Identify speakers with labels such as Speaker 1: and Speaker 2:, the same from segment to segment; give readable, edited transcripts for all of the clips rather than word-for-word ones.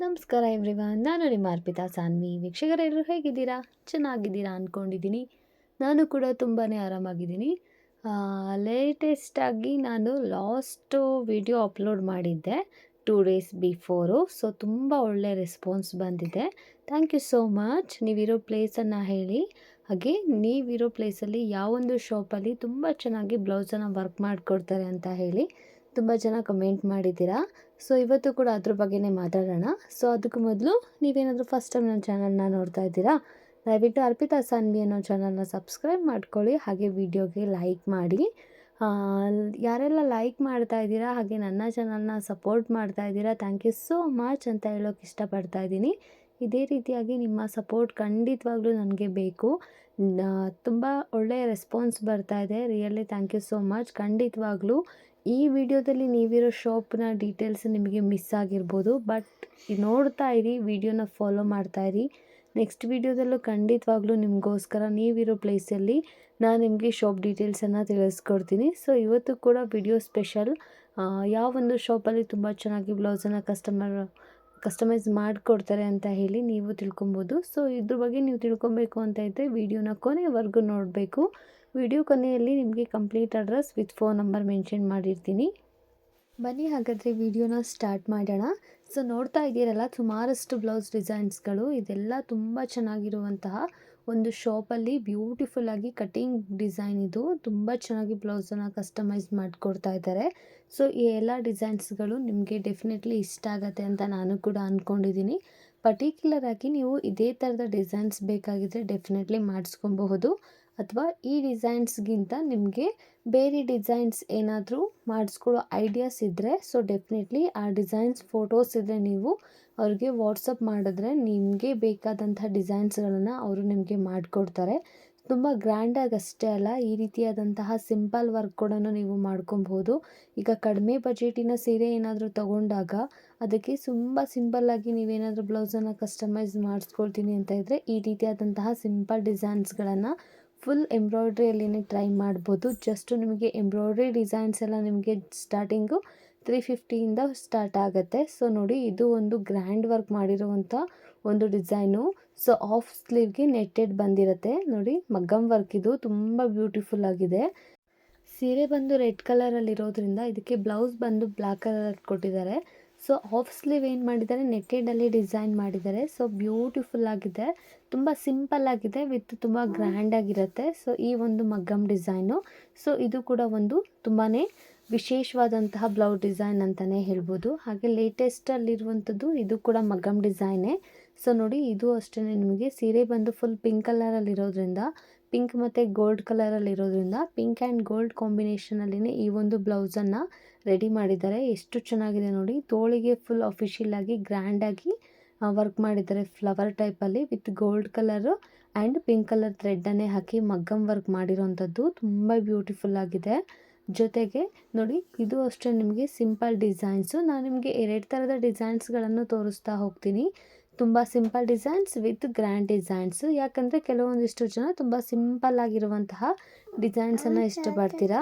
Speaker 1: ನಮಸ್ಕಾರ ಎವ್ರಿವನ್, ನಾನು ನಿಮ್ಮ ಅರ್ಪಿತಾ ಸಾನ್ವಿ. ವೀಕ್ಷಕರೆಲ್ಲರೂ ಹೇಗಿದ್ದೀರಾ? ಚೆನ್ನಾಗಿದ್ದೀರಾ ಅಂದ್ಕೊಂಡಿದ್ದೀನಿ. ನಾನು ಕೂಡ ತುಂಬಾ ಆರಾಮಾಗಿದ್ದೀನಿ. ಲೇಟೆಸ್ಟಾಗಿ ನಾನು ಲಾಸ್ಟು ವಿಡಿಯೋ ಅಪ್ಲೋಡ್ ಮಾಡಿದ್ದೆ 2 ಡೇಸ್ ಬಿಫೋರು. ಸೊ ತುಂಬ ಒಳ್ಳೆ ರೆಸ್ಪಾನ್ಸ್ ಬಂದಿದೆ. Thank you so much. ನೀವಿರೋ ಪ್ಲೇಸನ್ನು ಹೇಳಿ, ಹಾಗೆ ನೀವಿರೋ ಪ್ಲೇಸಲ್ಲಿ ಯಾವೊಂದು ಶಾಪಲ್ಲಿ ತುಂಬ ಚೆನ್ನಾಗಿ ಬ್ಲೌಸನ್ನು ವರ್ಕ್ ಮಾಡಿಕೊಡ್ತಾರೆ ಅಂತ ಹೇಳಿ ತುಂಬ ಜನ ಕಮೆಂಟ್ ಮಾಡಿದ್ದೀರಾ. ಸೊ ಇವತ್ತು ಕೂಡ ಅದ್ರ ಬಗ್ಗೆನೇ ಮಾತಾಡೋಣ. ಸೊ ಅದಕ್ಕೂ ಮೊದಲು ನೀವೇನಾದರೂ ಫಸ್ಟ್ ಟೈಮ್ ನನ್ನ ಚಾನಲ್ನ ನೋಡ್ತಾ ಇದ್ದೀರಾ, ದಯವಿಟ್ಟು ಅರ್ಪಿತಾ ಸಾನ್ವಿ ಅನ್ನೋ ಚಾನಲ್ನ ಸಬ್ಸ್ಕ್ರೈಬ್ ಮಾಡ್ಕೊಳ್ಳಿ, ಹಾಗೆ ವಿಡಿಯೋಗೆ ಲೈಕ್ ಮಾಡಿ. ಯಾರೆಲ್ಲ ಲೈಕ್ ಮಾಡ್ತಾ ಇದ್ದೀರಾ ಹಾಗೆ ನನ್ನ ಚಾನಲ್ನ ಸಪೋರ್ಟ್ ಮಾಡ್ತಾ ಇದ್ದೀರಾ, ಥ್ಯಾಂಕ್ ಯು ಸೋ ಮಚ್ ಅಂತ ಹೇಳೋಕ್ಕೆ ಇಷ್ಟಪಡ್ತಾ ಇದ್ದೀನಿ. ಇದೇ ರೀತಿಯಾಗಿ ನಿಮ್ಮ ಸಪೋರ್ಟ್ ಖಂಡಿತವಾಗ್ಲೂ ನನಗೆ ಬೇಕು. ತುಂಬ ಒಳ್ಳೆಯ ರೆಸ್ಪಾನ್ಸ್ ಬರ್ತಾ ಇದೆ. Really thank you so much. ಖಂಡಿತವಾಗ್ಲೂ ಈ ವಿಡಿಯೋದಲ್ಲಿ ನೀವಿರೋ ಶಾಪ್ನ ಡೀಟೇಲ್ಸ್ ನಿಮಗೆ ಮಿಸ್ ಆಗಿರ್ಬೋದು, ಬಟ್ ನೋಡ್ತಾ ಇರಿ, ವಿಡಿಯೋನ ಫಾಲೋ ಮಾಡ್ತಾ ಇರಿ. ನೆಕ್ಸ್ಟ್ ವಿಡಿಯೋದಲ್ಲೂ ಖಂಡಿತವಾಗ್ಲೂ ನಿಮಗೋಸ್ಕರ ನೀವಿರೋ ಪ್ಲೇಸಲ್ಲಿ ನಾನು ನಿಮಗೆ ಶಾಪ್ ಡೀಟೇಲ್ಸನ್ನು ತಿಳಿಸ್ಕೊಡ್ತೀನಿ. ಸೊ ಇವತ್ತು ಕೂಡ ವಿಡಿಯೋ ಸ್ಪೆಷಲ್. ಯಾವೊಂದು ಶಾಪಲ್ಲಿ ತುಂಬ ಚೆನ್ನಾಗಿ ಬ್ಲೌಸನ್ನು ಕಸ್ಟಮೈಸ್ ಮಾಡಿಕೊಡ್ತಾರೆ ಅಂತ ಹೇಳಿ ನೀವು ತಿಳ್ಕೊಬೋದು. ಸೊ ಇದ್ರ ಬಗ್ಗೆ ನೀವು ತಿಳ್ಕೊಬೇಕು ಅಂತ ಇದ್ದರೆ ವಿಡಿಯೋನ ಕೊನೆಯವರೆಗೂ ನೋಡಬೇಕು. ವಿಡಿಯೋ ಕೊನೆಯಲ್ಲಿ ನಿಮಗೆ complete address with phone number mention ಮಾಡಿರ್ತೀನಿ. ಬನ್ನಿ ಹಾಗಾದರೆ ವಿಡಿಯೋನ ಸ್ಟಾರ್ಟ್ ಮಾಡೋಣ. ಸೊ ನೋಡ್ತಾ ಇದ್ದೀರಲ್ಲ, ಸುಮಾರಷ್ಟು ಬ್ಲೌಸ್ ಡಿಸೈನ್ಸ್ಗಳು, ಇದೆಲ್ಲ ತುಂಬ ಚೆನ್ನಾಗಿರುವಂತಹ ಒಂದು ಶಾಪಲ್ಲಿ ಬ್ಯೂಟಿಫುಲ್ಲಾಗಿ ಕಟಿಂಗ್ ಡಿಸೈನ್. ಇದು ತುಂಬ ಚೆನ್ನಾಗಿ ಬ್ಲೌಸನ್ನು ಕಸ್ಟಮೈಸ್ ಮಾಡಿಕೊಡ್ತಾ ಇದ್ದಾರೆ. ಸೊ ಈ ಎಲ್ಲ ಡಿಸೈನ್ಸ್ಗಳು ನಿಮಗೆ ಡೆಫಿನೆಟ್ಲಿ ಇಷ್ಟ ಆಗುತ್ತೆ ಅಂತ ನಾನು ಕೂಡ ಅಂದ್ಕೊಂಡಿದ್ದೀನಿ. ಪರ್ಟಿಕ್ಯುಲರ್ ಆಗಿ ನೀವು ಇದೇ ಥರದ ಡಿಸೈನ್ಸ್ ಬೇಕಾಗಿದ್ದರೆ ಡೆಫಿನೆಟ್ಲಿ ಮಾಡಿಸ್ಕೊಬಹುದು, ಅಥವಾ ಈ ಡಿಸೈನ್ಸ್ಗಿಂತ ನಿಮಗೆ ಬೇರೆ ಡಿಸೈನ್ಸ್ ಏನಾದರೂ ಮಾಡಿಸ್ಕೊಳ್ಳೋ ಐಡಿಯಾಸ್ ಇದ್ದರೆ ಸೊ ಡೆಫಿನೆಟ್ಲಿ ಆ ಡಿಸೈನ್ಸ್ ಫೋಟೋಸ್ ಇದ್ದರೆ ನೀವು ಅವ್ರಿಗೆ ವಾಟ್ಸಪ್ ಮಾಡಿದ್ರೆ ನಿಮಗೆ ಬೇಕಾದಂತಹ ಡಿಸೈನ್ಸ್ಗಳನ್ನು ಅವರು ನಿಮಗೆ ಮಾಡಿಕೊಡ್ತಾರೆ. ತುಂಬ ಗ್ರ್ಯಾಂಡಾಗಿ ಅಷ್ಟೇ ಅಲ್ಲ, ಈ ರೀತಿಯಾದಂತಹ ಸಿಂಪಲ್ ವರ್ಕ್ ಕೂಡ ನೀವು ಮಾಡ್ಕೊಬಹುದು. ಈಗ ಕಡಿಮೆ ಬಜೆಟಿನ ಸೀರೆ ಏನಾದರೂ ತೊಗೊಂಡಾಗ ಅದಕ್ಕೆ ತುಂಬ ಸಿಂಪಲ್ಲಾಗಿ ನೀವೇನಾದರೂ ಬ್ಲೌಸನ್ನು ಕಸ್ಟಮೈಸ್ ಮಾಡಿಸ್ಕೊಳ್ತೀನಿ ಅಂತ ಇದ್ದರೆ ಈ ರೀತಿಯಾದಂತಹ ಸಿಂಪಲ್ ಡಿಸೈನ್ಸ್ಗಳನ್ನು ಫುಲ್ ಎಂಬ್ರಾಯ್ಡ್ರಿಯಲ್ಲಿನೇ ಟ್ರೈ ಮಾಡ್ಬೋದು. ಜಸ್ಟು ನಿಮಗೆ ಎಂಬ್ರಾಯ್ಡ್ರಿ ಡಿಸೈನ್ಸ್ ಎಲ್ಲ ನಿಮಗೆ ಸ್ಟಾರ್ಟಿಂಗು 350ಇಂದ ಸ್ಟಾರ್ಟ್ ಆಗುತ್ತೆ. ಸೊ ನೋಡಿ, ಇದು ಒಂದು ಗ್ರ್ಯಾಂಡ್ ವರ್ಕ್ ಮಾಡಿರುವಂಥ ಒಂದು ಡಿಸೈನು. ಸೊ ಆಫ್ ಸ್ಲೀವ್ಗೆ ನೆಟ್ಟೆಡ್ ಬಂದಿರುತ್ತೆ ನೋಡಿ, ಮಗ್ಗಮ್ ವರ್ಕ್. ಇದು ತುಂಬ ಬ್ಯೂಟಿಫುಲ್ ಆಗಿದೆ. ಸೀರೆ ಬಂದು ರೆಡ್ ಕಲರಲ್ಲಿರೋದ್ರಿಂದ ಇದಕ್ಕೆ ಬ್ಲೌಸ್ ಬಂದು ಬ್ಲ್ಯಾಕ್ ಕಲರ್ ಕೊಟ್ಟಿದ್ದಾರೆ. ಸೊ ಆಫ್ ಸ್ಲೀವ್ ಏನು ಮಾಡಿದ್ದಾರೆ, ನೆಟ್ಟೆಡಲ್ಲಿ ಡಿಸೈನ್ ಮಾಡಿದ್ದಾರೆ. ಸೊ ಬ್ಯೂಟಿಫುಲ್ ಆಗಿದೆ, ತುಂಬ ಸಿಂಪಲ್ ಆಗಿದೆ, ವಿತ್ ತುಂಬ ಗ್ರ್ಯಾಂಡ್ ಆಗಿರುತ್ತೆ. ಸೊ ಈ ಒಂದು ಮಗ್ಗಮ್ ಡಿಸೈನು. ಸೊ ಇದು ಕೂಡ ಒಂದು ತುಂಬಾ ವಿಶೇಷವಾದಂತಹ ಬ್ಲೌಸ್ ಡಿಸೈನ್ ಅಂತಲೇ ಹೇಳ್ಬೋದು. ಹಾಗೆ ಲೇಟೆಸ್ಟಲ್ಲಿರುವಂಥದ್ದು ಇದು ಕೂಡ ಮಗ್ಗಮ್ ಡಿಸೈನೇ. ಸೊ ನೋಡಿ, ಇದು ಅಷ್ಟೇ ನಿಮಗೆ ಸೀರೆ ಬಂದು ಫುಲ್ ಪಿಂಕ್ ಕಲರಲ್ಲಿರೋದ್ರಿಂದ, ಪಿಂಕ್ ಮತ್ತು ಗೋಲ್ಡ್ ಕಲರಲ್ಲಿರೋದ್ರಿಂದ ಪಿಂಕ್ ಆ್ಯಂಡ್ ಗೋಲ್ಡ್ ಕಾಂಬಿನೇಷನಲ್ಲಿನೇ ಈ ಒಂದು ಬ್ಲೌಸನ್ನು ರೆಡಿ ಮಾಡಿದ್ದಾರೆ. ಎಷ್ಟು ಚೆನ್ನಾಗಿದೆ ನೋಡಿ, ತೋಳಿಗೆ ಫುಲ್ ಅಫಿಷಿಯಲ್ ಆಗಿ ಗ್ರ್ಯಾಂಡಾಗಿ ವರ್ಕ್ ಮಾಡಿದ್ದಾರೆ, ಫ್ಲವರ್ ಟೈಪಲ್ಲಿ with gold colour and pink colour ಥ್ರೆಡ್ಡನ್ನೇ ಹಾಕಿ ಮಗ್ಗಮ್ ವರ್ಕ್ ಮಾಡಿರೋವಂಥದ್ದು ತುಂಬ ಬ್ಯೂಟಿಫುಲ್ ಆಗಿದೆ. ಜೊತೆಗೆ ನೋಡಿ, ಇದು ಅಷ್ಟೇ ನಿಮಗೆ ಸಿಂಪಲ್ ಡಿಸೈನ್ಸು. ನಾನು ನಿಮಗೆ 2 ಥರದ ಡಿಸೈನ್ಸ್ಗಳನ್ನು ತೋರಿಸ್ತಾ ಹೋಗ್ತೀನಿ. ತುಂಬ simple designs with grand designs. ಯಾಕಂದರೆ ಕೆಲವೊಂದಿಷ್ಟು ಜನ ತುಂಬ ಸಿಂಪಲ್ ಆಗಿರುವಂತಹ ಡಿಸೈನ್ಸನ್ನು ಇಷ್ಟಪಡ್ತೀರಾ.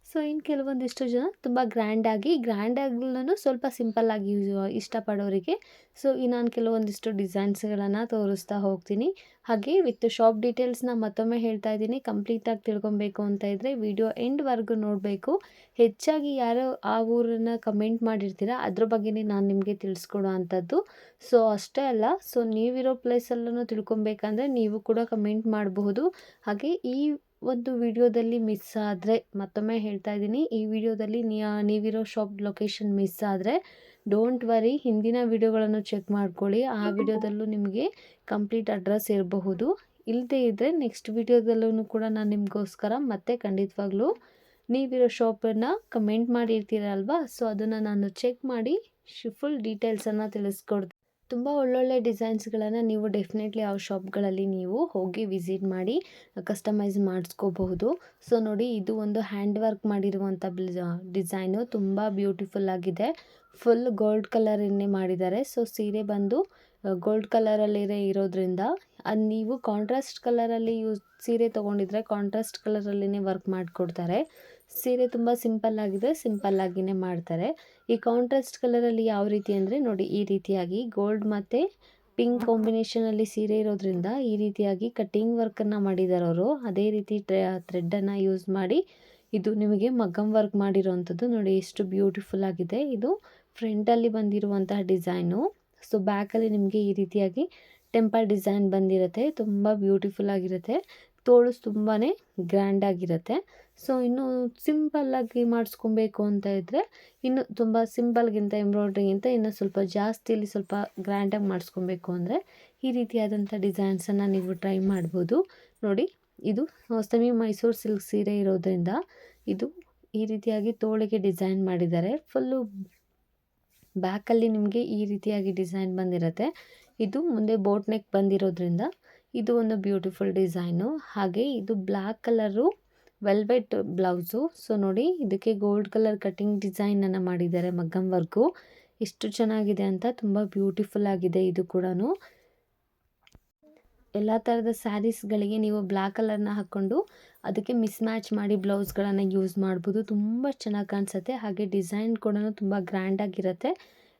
Speaker 1: ಸೊ ಇನ್ನು ಕೆಲವೊಂದಿಷ್ಟು ಜನ ತುಂಬ ಗ್ರ್ಯಾಂಡಾಗಲೂ ಸ್ವಲ್ಪ ಸಿಂಪಲ್ಲಾಗಿ ಇಷ್ಟಪಡೋರಿಗೆ ಸೊ ನಾನು ಕೆಲವೊಂದಿಷ್ಟು ಡಿಸೈನ್ಸ್ಗಳನ್ನು ತೋರಿಸ್ತಾ ಹೋಗ್ತೀನಿ. ಹಾಗೆ ವಿತ್ ಶಾಪ್ ಡೀಟೇಲ್ಸ್ನ ಮತ್ತೊಮ್ಮೆ ಹೇಳ್ತಾ ಇದ್ದೀನಿ. ಕಂಪ್ಲೀಟಾಗಿ ತಿಳ್ಕೊಬೇಕು ಅಂತ ಇದ್ದರೆ ವಿಡಿಯೋ ಎಂಡ್ವರೆಗೂ ನೋಡಬೇಕು. ಹೆಚ್ಚಾಗಿ ಯಾರು ಆ ಊರನ್ನು ಕಮೆಂಟ್ ಮಾಡಿರ್ತೀರ ಅದ್ರ ಬಗ್ಗೆನೇ ನಾನು ನಿಮಗೆ ತಿಳಿಸ್ಕೊಡೋ ಅಂಥದ್ದು. ಸೊ ಅಷ್ಟೇ ಅಲ್ಲ, ಸೊ ನೀವಿರೋ ಪ್ಲೇಸಲ್ಲೂ ತಿಳ್ಕೊಬೇಕಂದ್ರೆ ನೀವು ಕೂಡ ಕಮೆಂಟ್ ಮಾಡಬಹುದು. ಹಾಗೆ ಈ ಒಂದು ವಿಡಿಯೋದಲ್ಲಿ ಮಿಸ್ ಆದರೆ, ಮತ್ತೊಮ್ಮೆ ಹೇಳ್ತಾ ಇದ್ದೀನಿ, ಈ ವಿಡಿಯೋದಲ್ಲಿ ನೀವಿರೋ ಶಾಪ್ ಲೊಕೇಶನ್ ಮಿಸ್ ಆದರೆ ಡೋಂಟ್ ವರಿ, ಹಿಂದಿನ ವಿಡಿಯೋಗಳನ್ನು ಚೆಕ್ ಮಾಡ್ಕೊಳ್ಳಿ. ಆ ವಿಡಿಯೋದಲ್ಲೂ ನಿಮಗೆ ಕಂಪ್ಲೀಟ್ ಅಡ್ರೆಸ್ ಇರಬಹುದು. ಇಲ್ಲದೇ ಇದ್ದರೆ ನೆಕ್ಸ್ಟ್ ವಿಡಿಯೋದಲ್ಲೂ ಕೂಡ ನಾನು ನಿಮಗೋಸ್ಕರ ಮತ್ತೆ ಖಂಡಿತವಾಗ್ಲೂ ನೀವಿರೋ ಶಾಪನ್ನು ಕಮೆಂಟ್ ಮಾಡಿರ್ತೀರಲ್ವಾ, ಸೊ ಅದನ್ನು ನಾನು ಚೆಕ್ ಮಾಡಿ ಫುಲ್ ಡೀಟೇಲ್ಸನ್ನು ತಿಳಿಸ್ಕೊಡ್ತೀನಿ. ತುಂಬ ಒಳ್ಳೊಳ್ಳೆ ಡಿಸೈನ್ಸ್ಗಳನ್ನು ನೀವು ಡೆಫಿನೆಟ್ಲಿ ಆ ಶಾಪ್ಗಳಲ್ಲಿ ನೀವು ಹೋಗಿ ವಿಸಿಟ್ ಮಾಡಿ ಕಸ್ಟಮೈಸ್ ಮಾಡಿಸ್ಕೋಬಹುದು. ಸೊ ನೋಡಿ, ಇದು ಒಂದು ಹ್ಯಾಂಡ್ ವರ್ಕ್ ಮಾಡಿರುವಂಥ ಡಿಸೈನು ತುಂಬ ಬ್ಯೂಟಿಫುಲ್ ಆಗಿದೆ. ಫುಲ್ ಗೋಲ್ಡ್ ಕಲರನ್ನೇ ಮಾಡಿದ್ದಾರೆ. ಸೊ ಸೀರೆ ಬಂದು ಗೋಲ್ಡ್ ಕಲರಲ್ಲಿರೇ ಇರೋದ್ರಿಂದ ಅದು ನೀವು ಕಾಂಟ್ರಾಸ್ಟ್ ಕಲರಲ್ಲಿ ಸೀರೆ ತೊಗೊಂಡಿದ್ರೆ ಕಾಂಟ್ರಾಸ್ಟ್ ಕಲರಲ್ಲಿನೇ ವರ್ಕ್ ಮಾಡಿಕೊಡ್ತಾರೆ. ಸೀರೆ ತುಂಬ ಸಿಂಪಲ್ ಆಗಿದೆ, ಸಿಂಪಲ್ ಆಗಿನೇ ಮಾಡ್ತಾರೆ. ಈ ಕಾಂಟ್ರಾಸ್ಟ್ ಕಲರಲ್ಲಿ ಯಾವ ರೀತಿ ಅಂದರೆ ನೋಡಿ, ಈ ರೀತಿಯಾಗಿ ಗೋಲ್ಡ್ ಮತ್ತು ಪಿಂಕ್ ಕಾಂಬಿನೇಷನಲ್ಲಿ ಸೀರೆ ಇರೋದ್ರಿಂದ ಈ ರೀತಿಯಾಗಿ ಕಟ್ಟಿಂಗ್ ವರ್ಕನ್ನು ಮಾಡಿದ್ದಾರೆ ಅವರು. ಅದೇ ರೀತಿ ಥ್ರೆಡ್ಡನ್ನು ಯೂಸ್ ಮಾಡಿ ಇದು ನಿಮಗೆ ಮగ్గಂ ವರ್ಕ್ ಮಾಡಿರೋವಂಥದ್ದು ನೋಡಿ, ಎಷ್ಟು ಬ್ಯೂಟಿಫುಲ್ ಆಗಿದೆ. ಇದು ಫ್ರಂಟಲ್ಲಿ ಬಂದಿರುವಂತಹ ಡಿಸೈನು. ಸೊ ಬ್ಯಾಕಲ್ಲಿ ನಿಮಗೆ ಈ ರೀತಿಯಾಗಿ ಟೆಂಪಲ್ ಡಿಸೈನ್ ಬಂದಿರುತ್ತೆ, ತುಂಬ ಬ್ಯೂಟಿಫುಲ್ ಆಗಿರುತ್ತೆ. ತೋಳು ತುಂಬಾ ಗ್ರ್ಯಾಂಡ್ ಆಗಿರುತ್ತೆ. ಸೊ ಇನ್ನು ಸಿಂಪಲ್ಲಾಗಿ ಮಾಡಿಸ್ಕೊಬೇಕು ಅಂತ ಇದ್ದರೆ, ಇನ್ನು ತುಂಬ ಸಿಂಪಲ್ಗಿಂತ ಎಂಬ್ರಾಯ್ಡ್ರಿಗಿಂತ ಇನ್ನು ಸ್ವಲ್ಪ ಜಾಸ್ತಿಯಲ್ಲಿ ಸ್ವಲ್ಪ ಗ್ರ್ಯಾಂಡಾಗಿ ಮಾಡಿಸ್ಕೊಬೇಕು ಅಂದರೆ ಈ ರೀತಿಯಾದಂಥ ಡಿಸೈನ್ಸನ್ನು ನೀವು ಟ್ರೈ ಮಾಡ್ಬೋದು. ನೋಡಿ, ಇದು ಸೆಮಿ ಮೈಸೂರು ಸಿಲ್ಕ್ ಸೀರೆ ಇರೋದ್ರಿಂದ ಇದು ಈ ರೀತಿಯಾಗಿ ತೋಳಿಗೆ ಡಿಸೈನ್ ಮಾಡಿದ್ದಾರೆ. ಫುಲ್ಲು ಬ್ಯಾಕಲ್ಲಿ ನಿಮಗೆ ಈ ರೀತಿಯಾಗಿ ಡಿಸೈನ್ ಬಂದಿರುತ್ತೆ. ಇದು ಮುಂದೆ ಬೋಟ್ ನೆಕ್ ಬಂದಿರೋದ್ರಿಂದ ಇದು ಒಂದು ಬ್ಯೂಟಿಫುಲ್ ಡಿಸೈನು. ಹಾಗೆ ಇದು black colour velvet blouse. So ನೋಡಿ, ಇದಕ್ಕೆ ಗೋಲ್ಡ್ ಕಲರ್ ಕಟಿಂಗ್ ಡಿಸೈನನ್ನು ಮಾಡಿದ್ದಾರೆ ಮಗ್ಗಂ ವರ್ಕು. ಎಷ್ಟು ಚೆನ್ನಾಗಿದೆ ಅಂತ, ತುಂಬ ಬ್ಯೂಟಿಫುಲ್ ಆಗಿದೆ ಇದು ಕೂಡ. ಎಲ್ಲ ಥರದ ಸ್ಯಾರೀಸ್ಗಳಿಗೆ ನೀವು ಬ್ಲ್ಯಾಕ್ ಕಲರ್ನ ಹಾಕ್ಕೊಂಡು ಅದಕ್ಕೆ ಮಿಸ್ ಮ್ಯಾಚ್ ಮಾಡಿ ಬ್ಲೌಸ್ಗಳನ್ನು ಯೂಸ್ ಮಾಡ್ಬೋದು. ತುಂಬ ಚೆನ್ನಾಗಿ ಕಾಣಿಸುತ್ತೆ. ಹಾಗೆ ಡಿಸೈನ್ ಕೂಡ ತುಂಬ ಗ್ರ್ಯಾಂಡಾಗಿರುತ್ತೆ.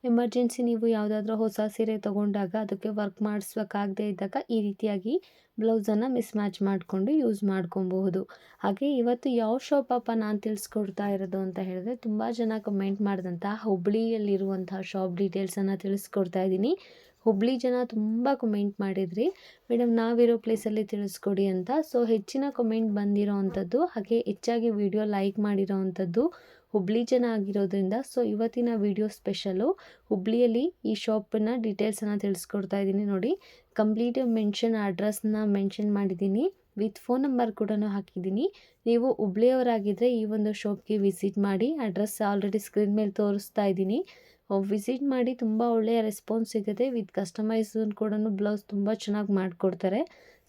Speaker 1: ಎಮರ್ಜೆನ್ಸಿ ನೀವು ಯಾವುದಾದ್ರೂ ಹೊಸ ಸೀರೆ ತೊಗೊಂಡಾಗ ಅದಕ್ಕೆ ವರ್ಕ್ ಮಾಡಿಸ್ಬೇಕಾಗದೇ ಇದ್ದಾಗ ಈ ರೀತಿಯಾಗಿ ಬ್ಲೌಸನ್ನು ಮಿಸ್ ಮ್ಯಾಚ್ ಮಾಡಿಕೊಂಡು ಯೂಸ್ ಮಾಡ್ಕೊಬಹುದು. ಹಾಗೆ ಇವತ್ತು ಯಾವ ಶಾಪಪ್ಪ ನಾನು ತಿಳಿಸ್ಕೊಡ್ತಾ ಇರೋದು ಅಂತ ಹೇಳಿದ್ರೆ, ತುಂಬ ಜನ ಕಮೆಂಟ್ ಮಾಡಿದಂತಹ ಹುಬ್ಳಿಯಲ್ಲಿರುವಂತಹ ಶಾಪ್ ಡೀಟೇಲ್ಸನ್ನು ತಿಳಿಸ್ಕೊಡ್ತಾ ಇದ್ದೀನಿ. ಹುಬ್ಳಿ ಜನ ತುಂಬ ಕಮೆಂಟ್ ಮಾಡಿದ್ರಿ, ಮೇಡಮ್ ನಾವಿರೋ ಪ್ಲೇಸಲ್ಲಿ ತಿಳಿಸ್ಕೊಡಿ ಅಂತ. ಸೊ ಹೆಚ್ಚಿನ ಕಮೆಂಟ್ ಬಂದಿರೋ ಅಂಥದ್ದು, ಹಾಗೆ ಹೆಚ್ಚಾಗಿ ವಿಡಿಯೋ ಲೈಕ್ ಮಾಡಿರೋ ಅಂಥದ್ದು ಹುಬ್ಳಿ ಜನ ಆಗಿರೋದ್ರಿಂದ ಸೊ ಇವತ್ತಿನ ವಿಡಿಯೋ ಸ್ಪೆಷಲು ಹುಬ್ಳಿಯಲ್ಲಿ ಈ ಶಾಪನ್ನ ಡೀಟೇಲ್ಸನ್ನು ತಿಳಿಸ್ಕೊಡ್ತಾ ಇದ್ದೀನಿ. ನೋಡಿ, ಕಂಪ್ಲೀಟ್ ಅಡ್ರೆಸ್ನ ಮೆನ್ಷನ್ ಮಾಡಿದ್ದೀನಿ, ವಿತ್ ಫೋನ್ ನಂಬರ್ ಕೂಡ ಹಾಕಿದ್ದೀನಿ. ನೀವು ಹುಬ್ಳಿಯವರಾಗಿದ್ದರೆ ಈ ಒಂದು ಶಾಪ್ಗೆ ವಿಸಿಟ್ ಮಾಡಿ. ಅಡ್ರೆಸ್ ಆಲ್ರೆಡಿ ಸ್ಕ್ರೀನ್ ಮೇಲೆ ತೋರಿಸ್ತಾ ಇದ್ದೀನಿ. ವಿಸಿಟ್ ಮಾಡಿ, ತುಂಬ ಒಳ್ಳೆಯ ರೆಸ್ಪಾನ್ಸ್ ಸಿಗುತ್ತೆ. ವಿತ್ ಕಸ್ಟಮೈಸ್ ಕೂಡ ಬ್ಲೌಸ್ ತುಂಬ ಚೆನ್ನಾಗಿ ಮಾಡಿಕೊಡ್ತಾರೆ.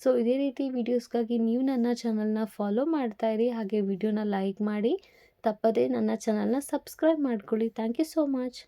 Speaker 1: ಸೊ ಇದೇ ರೀತಿ ವೀಡಿಯೋಸ್ಗಾಗಿ ನೀವು ನನ್ನ ಚಾನಲ್ನ ಫಾಲೋ ಮಾಡ್ತಾಯಿರಿ. ಹಾಗೆ ವಿಡಿಯೋನ ಲೈಕ್ ಮಾಡಿ, ತಪ್ಪದೇ ನನ್ನ ಚಾನಲ್ನ ಸಬ್ಸ್ಕ್ರೈಬ್ ಮಾಡ್ಕೊಳ್ಳಿ. Thank you so much.